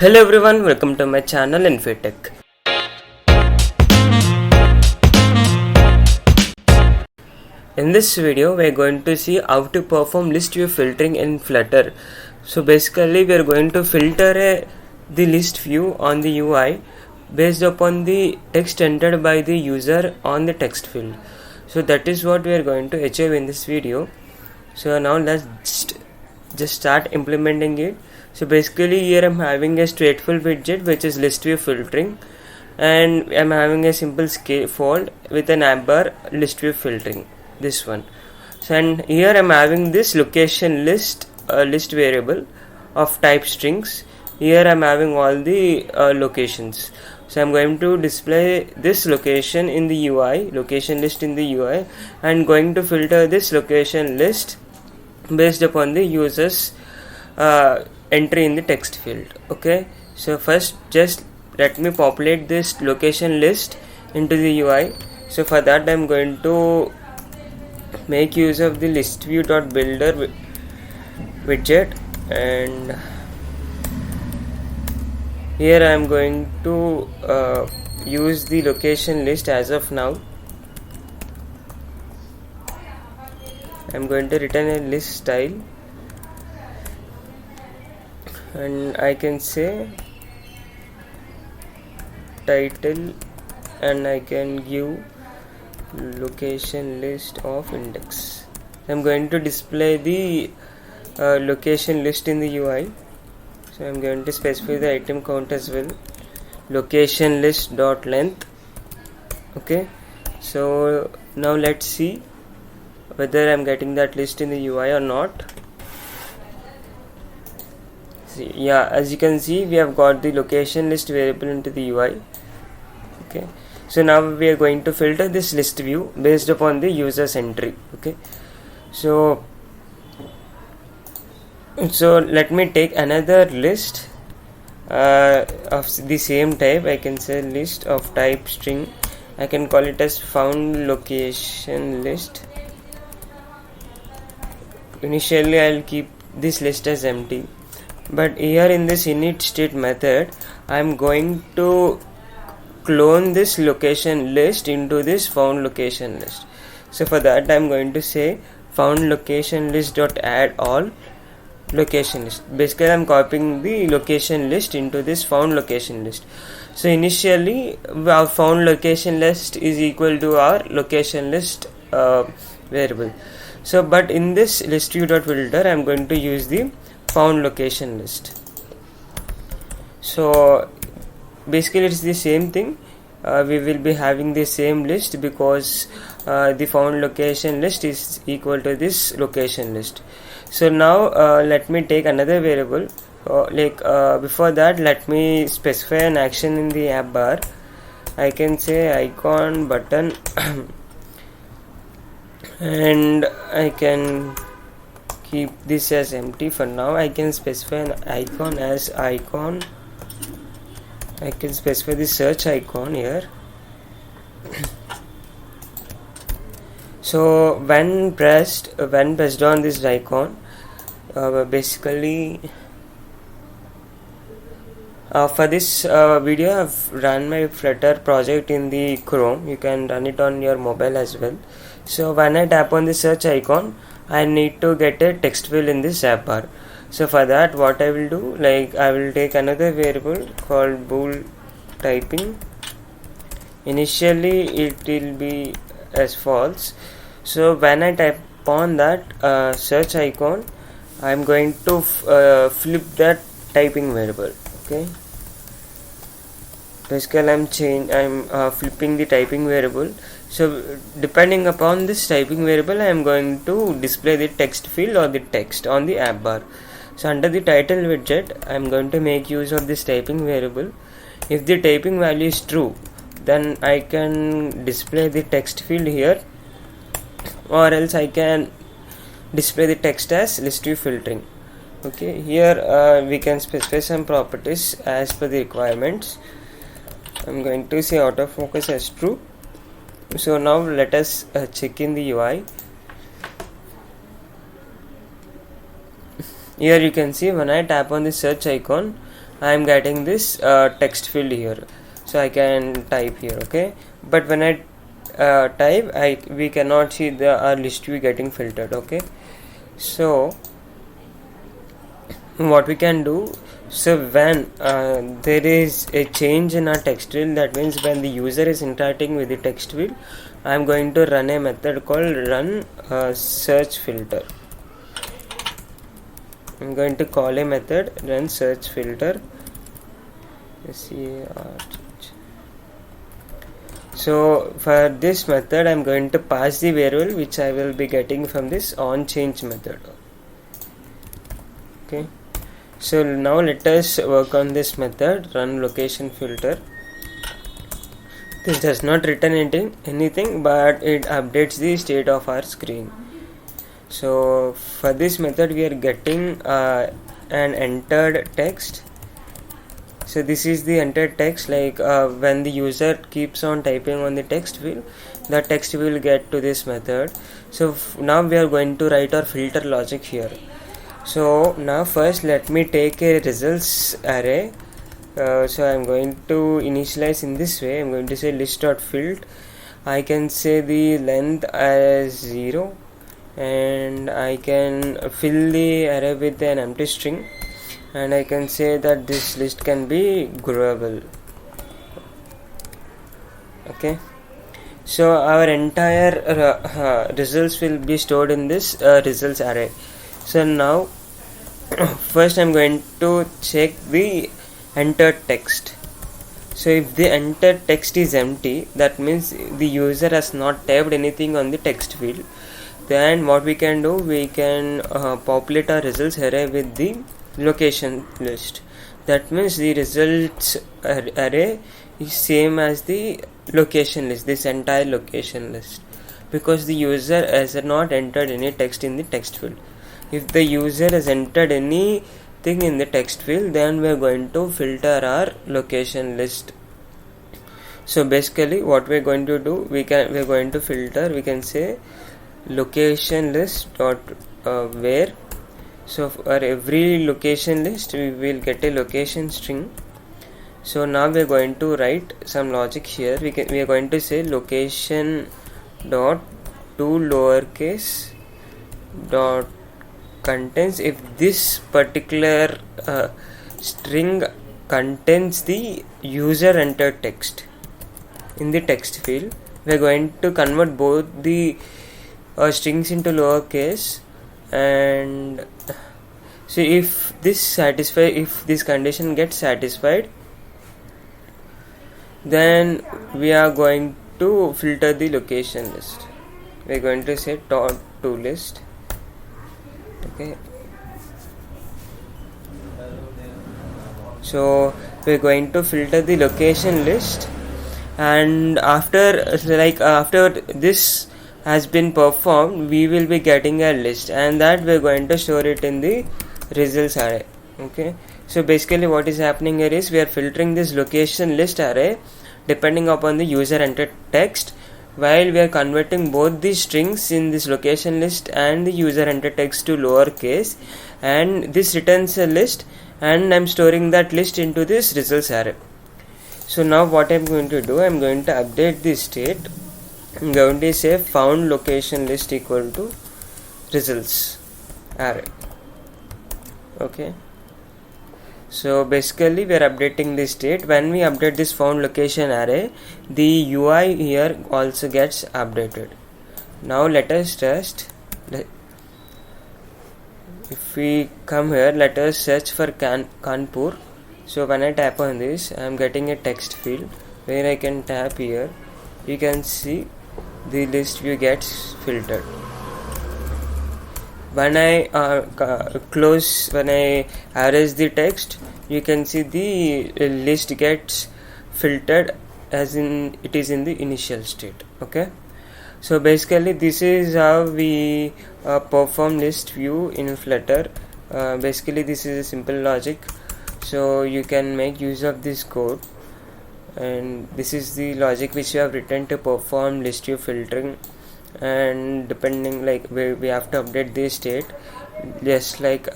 Hello everyone, welcome to my channel InfoTech. In this video, we are going to see how to perform list view filtering in Flutter. So basically, we are going to filter the list view on the UI based upon the text entered by the user on the text field. So that is what we are going to achieve in this video. So now let's just start implementing it. So basically here I'm having a stateful widget which is list view filtering, and I'm having a simple scaffold with an app bar list view filtering, this one. So and here I'm having this location list variable of type strings. Here I'm having all the locations. So I'm going to display this location in the UI, location list in the UI, and going to filter this location list based upon the user's entry in the text field. Okay, so first just let me populate this location list into the UI. So for that I'm going to make use of the list view.builder widget, and here I am going to use the location list. As of now I am going to return a list style, and I can say title, and I can give location list of index. I'm going to display the location list in the UI. So I'm going to specify the item count as well, location list dot length. Okay, so now let's see whether I'm getting that list in the UI or not. See, yeah, as you can see, we have got the location list variable into the UI. Okay, so now we are going to filter this list view based upon the user's entry. Okay, so let me take another list of the same type. I can say list of type string. I can call it as found location list. Initially I'll keep this list as empty, but here in this init state method I'm going to clone this location list into this found location list. So for that I'm going to say found location list dot add all location list. Basically I'm copying the location list into this found location list. So initially our found location list is equal to our location list variable. So but in this list view.filter I'm going to use the found location list. So basically it's the same thing. We will be having the same list because the found location list is equal to this location list. So now let me take another variable. Before that, let me specify an action in the app bar. I can say icon button and I can keep this as empty for now. I can specify an icon as icon. I can specify the search icon here. So when pressed on this icon, basically for this video I've run my Flutter project in the Chrome. You can run it on your mobile as well. So when I tap on the search icon, I need to get a text field in this app bar. So for that what I will do, I will take another variable called bool typing. Initially it will be as false. So when I type on that search icon, I am going to flip that typing variable. Okay, basically I'm flipping the typing variable. So depending upon this typing variable I am going to display the text field or the text on the app bar. So under the title widget I am going to make use of this typing variable. If the typing value is true, then I can display the text field here, or else I can display the text as list view filtering. Okay, here we can specify some properties as per the requirements. I'm going to say autofocus as true. So now let us check in the UI. Here you can see when I tap on the search icon, I am getting this text field here, so I can type here. Okay, but when I type, we cannot see our list view getting filtered. Okay, so what we can do, so when there is a change in our text field, that means when the user is interacting with the text field, I am going to run a method called run search filter. I'm going to call a method run search filter. So for this method, I'm going to pass the variable which I will be getting from this onChange method. Okay, so now let us work on this method run location filter. This does not return anything, but it updates the state of our screen. So for this method, we are getting an entered text. So this is the entered text, like when the user keeps on typing on the text field, the text will get to this method. So now we are going to write our filter logic here. So now first let me take a results array. So I'm going to initialize in this way. I'm going to say list.field. I can say the length as 0, and I can fill the array with an empty string, and I can say that this list can be growable. Okay, so our entire results will be stored in this results array. So now first I'm going to check the entered text. So if the entered text is empty, that means the user has not typed anything on the text field. Then what we can do, we can populate our results array with the location list. That means the results array is same as the location list, this entire location list, because the user has not entered any text in the text field. If the user has entered anything in the text field, then we are going to filter our location list. So basically what we are going to do, we are going to filter, we can say location list dot where. So for every location list we will get a location string. So now we are going to write some logic here. We are going to say location dot to lowercase dot contains, if this particular string contains the user entered text in the text field, we are going to convert both the strings into lowercase. And so if this condition gets satisfied, then we are going to filter the location list. We are going to say dot to list. Okay, so we are going to filter the location list, and after this has been performed, we will be getting a list, and that we are going to store it in the results array. Okay, so basically what is happening here is we are filtering this location list array depending upon the user entered text, while we are converting both the strings in this location list and the user entered text to lowercase, and this returns a list, and I'm storing that list into this results array. So now what I'm going to do, I'm going to update this state. I'm going to say found location list equal to results array. Okay, so basically we are updating this state. When we update this found location array, the UI here also gets updated. Now let us test. If we come here, let us search for Kanpur. So when I tap on this, I am getting a text field where I can tap here. You can see the list view gets filtered. When I when I erase the text, you can see the list gets filtered as in it is in the initial state. Okay, so basically this is how we perform list view in Flutter. Basically this is a simple logic, so you can make use of this code, and this is the logic which you have written to perform list view filtering. And depending, like we have to update the state, just like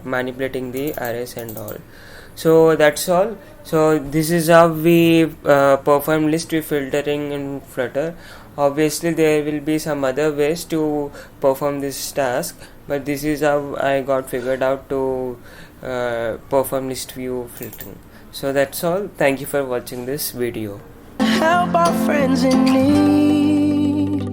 manipulating the arrays and all. So that's all. So this is how we perform list view filtering in Flutter. Obviously there will be some other ways to perform this task, but this is how I got figured out to perform list view filtering. So that's all. Thank you for watching this video. Help our friends in need.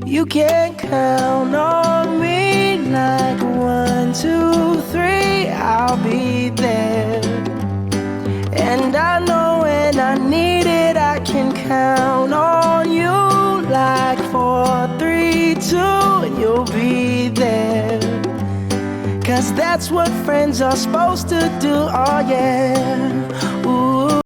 You can count on me like 1, 2, 3, I'll be there. And I know when I need it, I can count on you like 4, 3, 2, and you'll be there. 'Cause that's what friends are supposed to do, oh yeah.